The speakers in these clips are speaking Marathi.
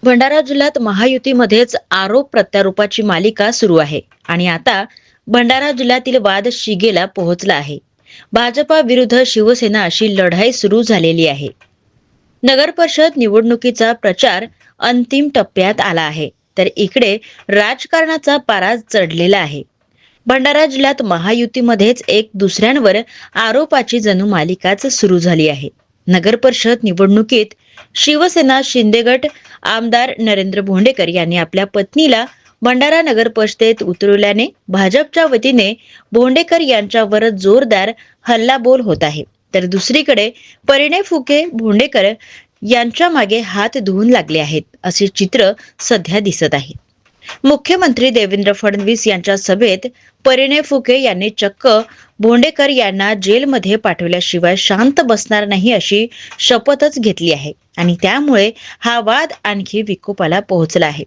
भंडारा जिल्ह्यात महायुतीमध्येच आरोप प्रत्यारोपाची मालिका सुरू आहे आणि आता भंडारा जिल्ह्यातील वाद शिगेला पोहोचला आहे. भाजपा विरुद्ध शिवसेना अशी लढाई सुरू झालेली आहे. नगर परिषद निवडणुकीचा प्रचार अंतिम टप्प्यात आला आहे, तर इकडे राजकारणाचा पारा चढलेला आहे. भंडारा जिल्ह्यात महायुतीमध्येच एक दुसऱ्यांवर आरोपाची जणू मालिकाच सुरू झाली आहे. नगर परिषद निवडणुकीत शिवसेना शिंदे गट आमदार नरेंद्र भोंडेकर यांनी आपल्या पत्नीला भंडारा नगर परिषदेत उतरवल्याने भाजपच्या वतीने भोंडेकर यांच्यावर जोरदार हल्लाबोल होत आहे. तर दुसरीकडे परिणय फुके भोंडेकर यांच्या मागे हात धुवून लागले आहेत, असे चित्र सध्या दिसत आहे. मुख्यमंत्री देवेंद्र फडणवीस यांच्या सभेत परिणय फुके यांनी चक्क भोंडेकर यांना जेलमध्ये पाठवल्याशिवाय शांत बसणार नाही अशी शपथच घेतली आहे आणि त्यामुळे हा वाद आणखी विकोपाला पोहोचला आहे.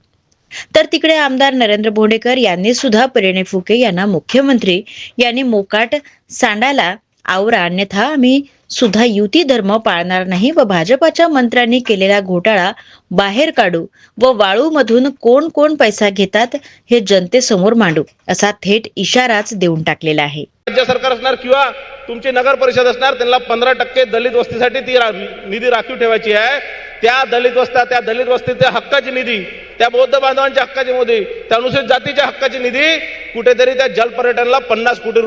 तर तिकडे आमदार नरेंद्र भोंडेकर यांनी सुद्धा परिणय फुके यांना मुख्यमंत्री यांनी मोकाट सांडायला आवरा, अन्यथा आम्ही सुद्धा युती धर्म पाळणार नाही व भाजपाच्या मंत्र्यांनी केलेला घोटाळा बाहेर काढू व वाळूमधून कोण कोण पैसा घेतात हे जनतेसमोर मांडू, असा थेट इशाराच देऊन टाकलेला आहे. राज्य सरकार असणार किंवा तुमची नगर परिषद असणार, त्यांना 15% दलित वस्तीसाठी ती निधी राखीव ठेवायची आहे. त्या दलित वस्तीच्या हक्काची निधी, त्या बौद्ध बांधवांच्या हक्काची निधी, त्या अनुसूचित जातीच्या हक्काची निधी कुठेतरी त्या जलपर्यटनाला 50 कोटी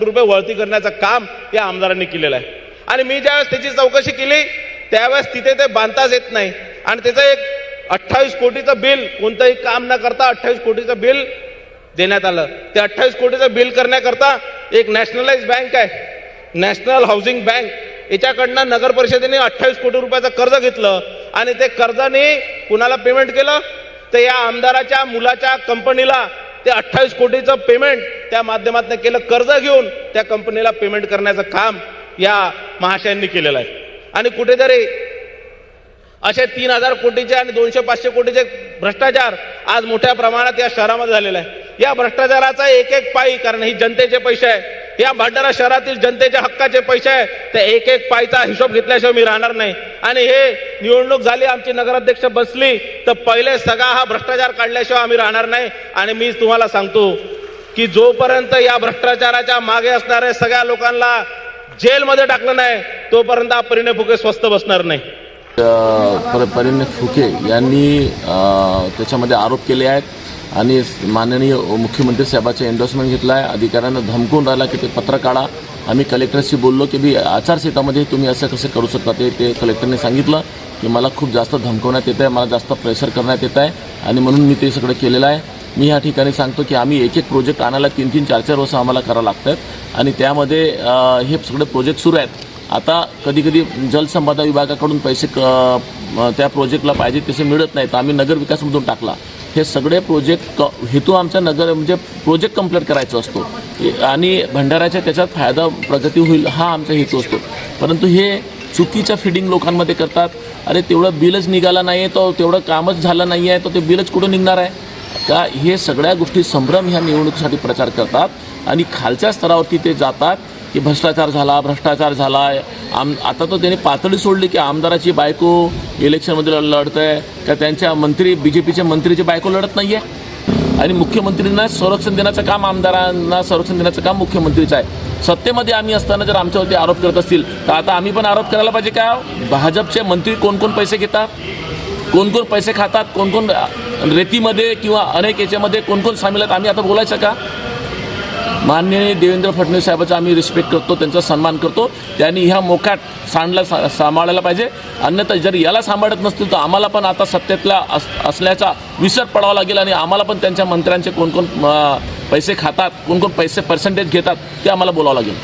रुपये वळती करण्याचं काम या आमदारांनी केलेलं आहे. आणि मी ज्यावेळेस त्याची चौकशी केली त्यावेळेस तिथे ते बांधताच येत नाही आणि त्याचं एक 28 कोटीचं बिल, कोणतंही काम न करता 28 कोटीचं बिल देण्यात आलं. ते 28 कोटीचं बिल करण्याकरता एक नॅशनलाइज बँक आहे, नॅशनल हाऊसिंग बँक, याच्याकडनं नगर परिषदेने 28 कोटी रुपयाचं कर्ज घेतलं आणि ते कर्जाने कुणाला पेमेंट केलं तर या आमदाराच्या मुलाच्या कंपनीला ते 28 कोटीचं पेमेंट त्या माध्यमातून केलं. कर्ज घेऊन त्या कंपनीला पेमेंट करण्याचं काम या महाशयांनी केलेलं आहे. आणि कुठेतरी असे 3000 कोटीचे आणि 200-500 कोटीचे भ्रष्टाचार आज मोठ्या प्रमाणात या शहरामध्ये झालेला आहे. या भ्रष्टाचाराचा एक पायी, कारण ही जनतेचे पैसे आहे, या भंडारा शहरातील जनतेच्या हक्काचे पैसे आहे, त्या एक पायीचा हिशोब घेतल्याशिवाय मी राहणार नाही. आणि हे निवडणूक झाली, आमची नगराध्यक्ष बसली तर पहिले सगळा हा भ्रष्टाचार काढल्याशिवाय आम्ही राहणार नाही. आणि मी तुम्हाला सांगतो की जोपर्यंत या भ्रष्टाचाराच्या मागे असणाऱ्या सगळ्या लोकांना जेलमध्ये टाकलं नाही तोपर्यंत परिणय फुके स्वस्थ बसणार नाही. परिणय फुके यांनी त्याच्यामध्ये आरोप केले आहेत आणि माननीय मुख्यमंत्री साहेबांचा एन्डोर्समेंट घेतला आहे. अधिकाऱ्यांना धमकून राहिला की ते पत्र काढा. आम्ही कलेक्टरशी बोललो की भी आचारसंहितामध्ये तुम्ही असं कसं करू शकता. ते कलेक्टरने सांगितलं की मला खूप जास्त धमकवण्यात येत आहे, मला जास्त प्रेशर करण्यात येत आहे आणि म्हणून मी ते सगळं केलेलं आहे. मी ह्या ठिकाणी सांगतो की आम्ही एक प्रोजेक्ट आणायला 3-3, 4-4 वर्ष आम्हाला करावं लागतात आणि त्यामध्ये हे सगळे प्रोजेक्ट सुरू आहेत. आता कधी जलसंपदा विभागाकडून पैसे त्या प्रोजेक्टला पाहिजे तसे मिळत नाहीत, आम्ही नगर विकासमधून टाकला. हे सगळे प्रोजेक्ट हेतू आमच्या नगर म्हणजे प्रोजेक्ट कंप्लीट करायचा असतो आणि भंडाऱ्याच्या त्याच्यात फायदा प्रगती होईल हा आमचा हेतू असतो. परंतु हे चुकीचं फिडिंग लोकांमध्ये करतात. अरे तेवढं बिलच निघालं नाही आहे, तो तेवढं कामच झालं नाही आहे, तर ते बिलच कुठं निघणार आहे का. हे सगळ्या गोष्टी संभ्रम ह्या निवडणुकीसाठी प्रचार करतात आणि खालच्या स्तरावरती ते जातात की भ्रष्टाचार झाला. आता तर त्यांनी पातळी सोडली की आमदाराची बायको इलेक्शनमध्ये लढत आहे का त्यांच्या मंत्री BJPच्या मंत्रीची बायको लढत नाही आहे. आणि मुख्यमंत्र्यांना संरक्षण देण्याचं काम, आमदारांना संरक्षण देण्याचं काम मुख्यमंत्रीचं आहे. सत्तेमध्ये आम्ही असताना जर आमच्यावरती आरोप करत असतील तर आता आम्ही पण आरोप करायला पाहिजे का. भाजपचे मंत्री कोण पैसे घेतात, कोण पैसे खातात, कोण रेतीमध्ये किंवा अनेक याच्यामध्ये कोण सामील आहेत, आम्ही आता बोलायचं का. माननीय देवेंद्र फडणवीस साहेबांचा आम्ही रिस्पेक्ट करतो, त्यांचा सन्मान करतो. त्यांनी ह्या मोकाट सांभाळायला पाहिजे. अन्यथा जर याला सांभाळत नसतील तर आम्हाला पण आता सत्तेतला असल्याचा विसर पडावा लागेल आणि आम्हाला पण त्यांच्या मंत्र्यांचे कोण पैसे खातात, कोण पैसे पर्सेंटेज घेतात ते आम्हाला बोलावं लागेल.